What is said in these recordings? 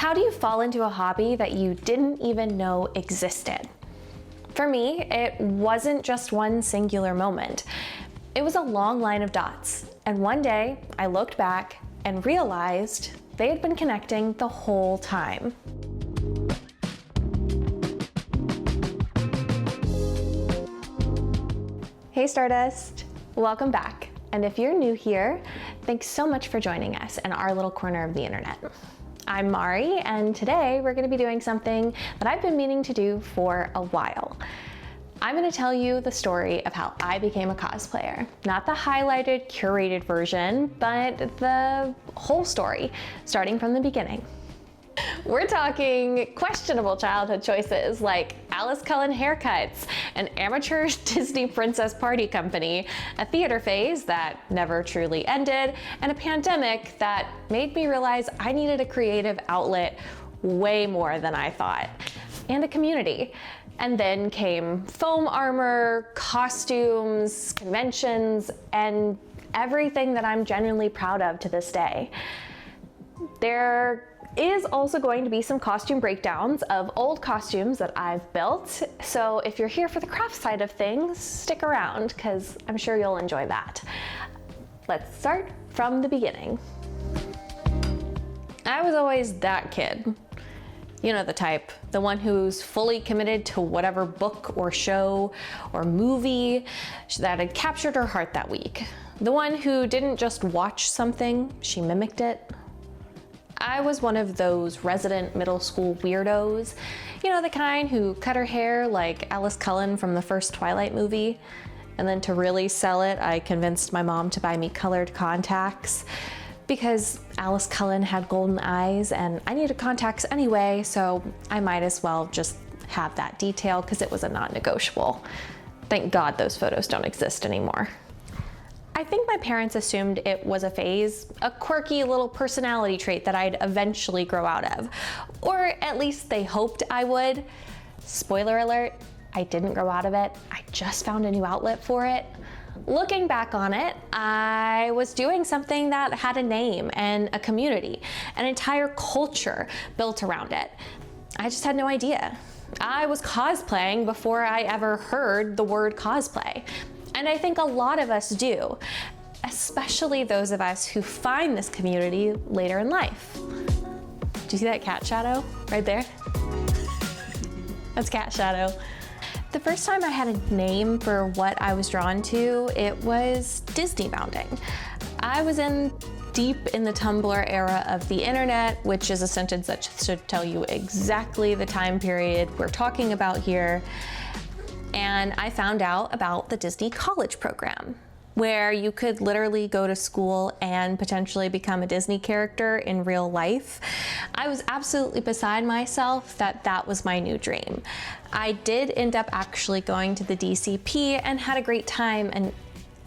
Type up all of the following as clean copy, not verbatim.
How do you fall into a hobby that you didn't even know existed? For me, it wasn't just one singular moment. It was a long line of dots. And one day I looked back and realized they had been connecting the whole time. Hey Stardust, welcome back. And if you're new here, thanks so much for joining us in our little corner of the internet. I'm Mari, and today we're gonna be doing something that I've been meaning to do for a while. I'm gonna tell you the story of how I became a cosplayer. Not the highlighted, curated version, but the whole story, starting from the beginning. We're talking questionable childhood choices like Alice Cullen haircuts, an amateur Disney princess party company, a theater phase that never truly ended, and a pandemic that made me realize I needed a creative outlet way more than I thought, and a community. And then came foam armor, costumes, conventions, and everything that I'm genuinely proud of to this day. There is also going to be some costume breakdowns of old costumes that I've built. So if you're here for the craft side of things, stick around because I'm sure you'll enjoy that. Let's start from the beginning. I was always that kid. You know the type, the one who's fully committed to whatever book or show or movie that had captured her heart that week. The one who didn't just watch something, she mimicked it. I was one of those resident middle school weirdos, you know, the kind who cut her hair like Alice Cullen from the first Twilight movie. And then to really sell it, I convinced my mom to buy me colored contacts because Alice Cullen had golden eyes and I needed contacts anyway, so I might as well just have that detail because it was a non-negotiable. Thank God those photos don't exist anymore. I think my parents assumed it was a phase, a quirky little personality trait that I'd eventually grow out of. Or at least they hoped I would. Spoiler alert, I didn't grow out of it. I just found a new outlet for it. Looking back on it, I was doing something that had a name and a community, an entire culture built around it. I just had no idea. I was cosplaying before I ever heard the word cosplay. And I think a lot of us do, especially those of us who find this community later in life. Do you see that cat shadow right there? That's cat shadow. The first time I had a name for what I was drawn to, it was Disney bounding. I was deep in the Tumblr era of the internet, which is a sentence that should tell you exactly the time period we're talking about here. And I found out about the Disney college program, where you could literally go to school and potentially become a Disney character in real life. I was absolutely beside myself that that was my new dream. I did end up actually going to the DCP and had a great time and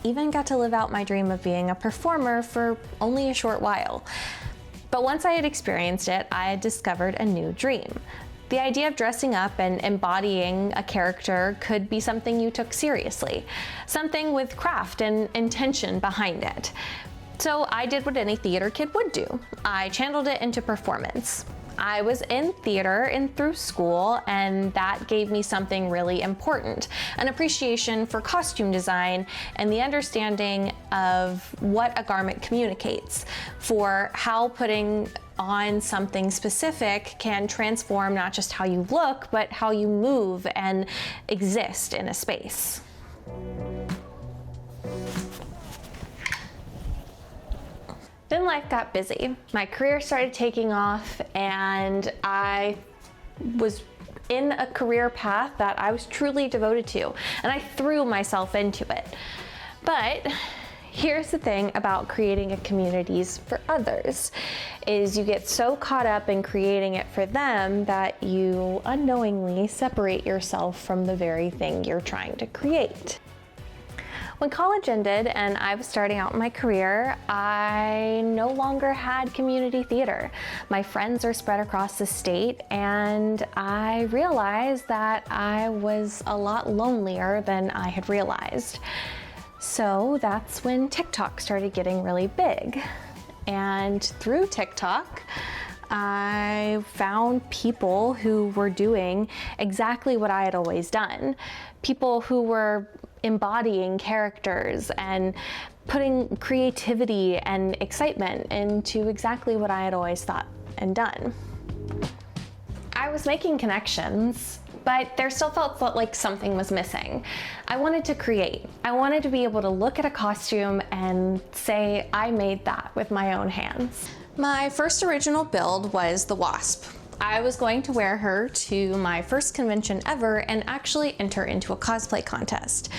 even got to live out my dream of being a performer for only a short while. But once I had experienced it, I had discovered a new dream. The idea of dressing up and embodying a character could be something you took seriously, something with craft and intention behind it. So I did what any theater kid would do. I channeled it into performance. I was in theater and through school, and that gave me something really important, an appreciation for costume design and the understanding of what a garment communicates, for how putting on something specific can transform not just how you look, but how you move and exist in a space. Then life got busy. My career started taking off and I was in a career path that I was truly devoted to, and I threw myself into it. But here's the thing about creating a communities for others, is you get so caught up in creating it for them that you unknowingly separate yourself from the very thing you're trying to create. When college ended and I was starting out my career, I no longer had community theater. My friends are spread across the state, and I realized that I was a lot lonelier than I had realized. So that's when TikTok started getting really big. And through TikTok, I found people who were doing exactly what I had always done. People who were embodying characters and putting creativity and excitement into exactly what I had always thought and done. I was making connections, but there still felt like something was missing. I wanted to create. I wanted to be able to look at a costume and say, I made that with my own hands. My first original build was the Wasp. I was going to wear her to my first convention ever and actually enter into a cosplay contest.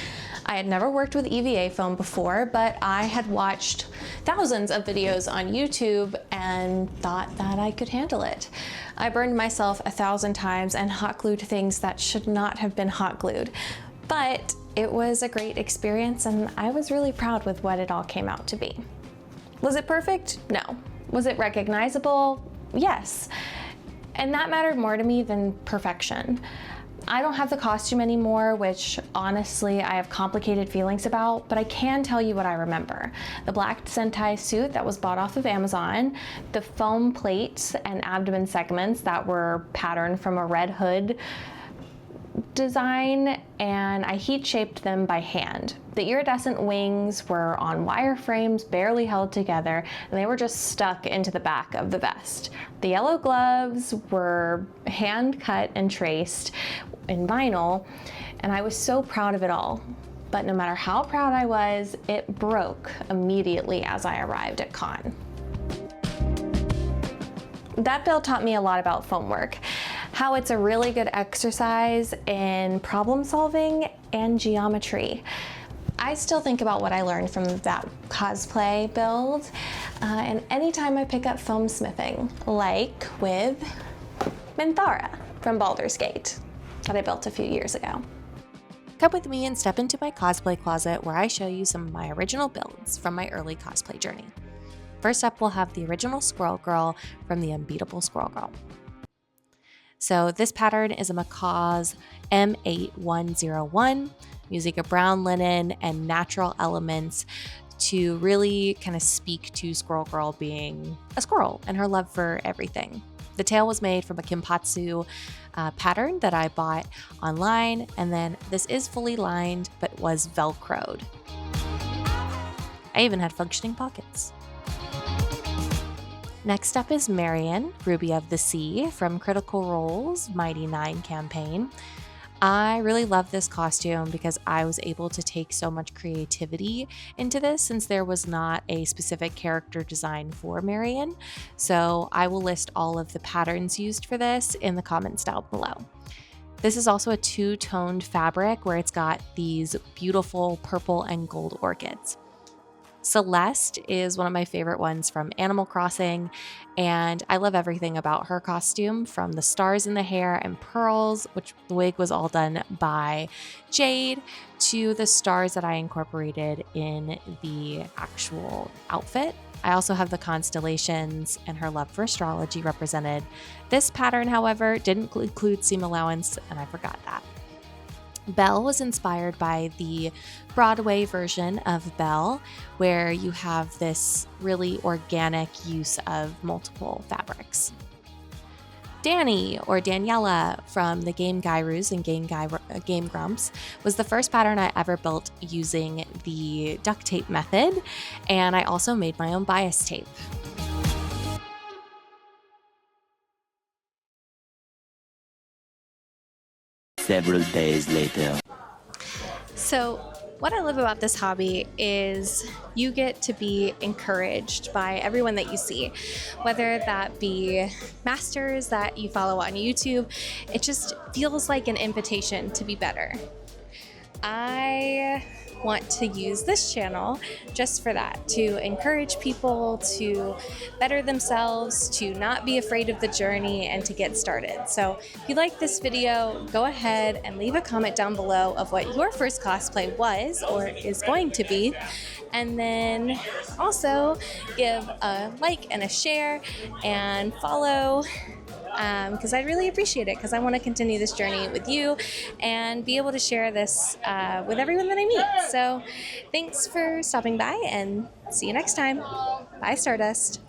I had never worked with EVA foam before, but I had watched thousands of videos on YouTube and thought that I could handle it. I burned myself 1,000 times and hot glued things that should not have been hot glued, but it was a great experience and I was really proud with what it all came out to be. Was it perfect? No. Was it recognizable? Yes. And that mattered more to me than perfection. I don't have the costume anymore, which honestly I have complicated feelings about, but I can tell you what I remember. The black Sentai suit that was bought off of Amazon, the foam plates and abdomen segments that were patterned from a Red Hood design, and I heat shaped them by hand. The iridescent wings were on wireframes barely held together, and they were just stuck into the back of the vest. The yellow gloves were hand cut and traced in vinyl, and I was so proud of it all. But no matter how proud I was, it broke immediately as I arrived at con. That build taught me a lot about foam work, how it's a really good exercise in problem solving and geometry. I still think about what I learned from that cosplay build, and anytime I pick up foam smithing, like with Minthara from Baldur's Gate that I built a few years ago. Come with me and step into my cosplay closet where I show you some of my original builds from my early cosplay journey. First up, we'll have the original Squirrel Girl from the Unbeatable Squirrel Girl. So this pattern is a McCall's M8101, using a brown linen and natural elements to really kind of speak to Squirrel Girl being a squirrel and her love for everything. The tail was made from a Kinpatsu pattern that I bought online, and then this is fully lined but was velcroed. I even had functioning pockets. Next up is Marion, Ruby of the Sea from Critical Role's Mighty 9 campaign. I really love this costume because I was able to take so much creativity into this since there was not a specific character design for Marion. So I will list all of the patterns used for this in the comments down below. This is also a two-toned fabric where it's got these beautiful purple and gold orchids. Celeste is one of my favorite ones from Animal Crossing, and I love everything about her costume, from the stars in the hair and pearls, which the wig was all done by Jade, to the stars that I incorporated in the actual outfit. I also have the constellations and her love for astrology represented. This pattern, however, didn't include seam allowance, and I forgot that. Belle was inspired by the Broadway version of Belle, where you have this really organic use of multiple fabrics. Danny, or Daniela, from the Game Gyrus and Game Grumps, was the first pattern I ever built using the duct tape method, and I also made my own bias tape. Several days later. So what I love about this hobby is you get to be encouraged by everyone that you see, whether that be masters that you follow on YouTube. It just feels like an invitation to be better. I want to use this channel just for that, to encourage people to better themselves, to not be afraid of the journey, and to get started. So if you like this video, go ahead and leave a comment down below of what your first cosplay was or is going to be, and then also give a like and a share and follow, because I'd really appreciate it, because I want to continue this journey with you and be able to share this with everyone that I meet. So thanks for stopping by, and see you next time. Bye, Stardust.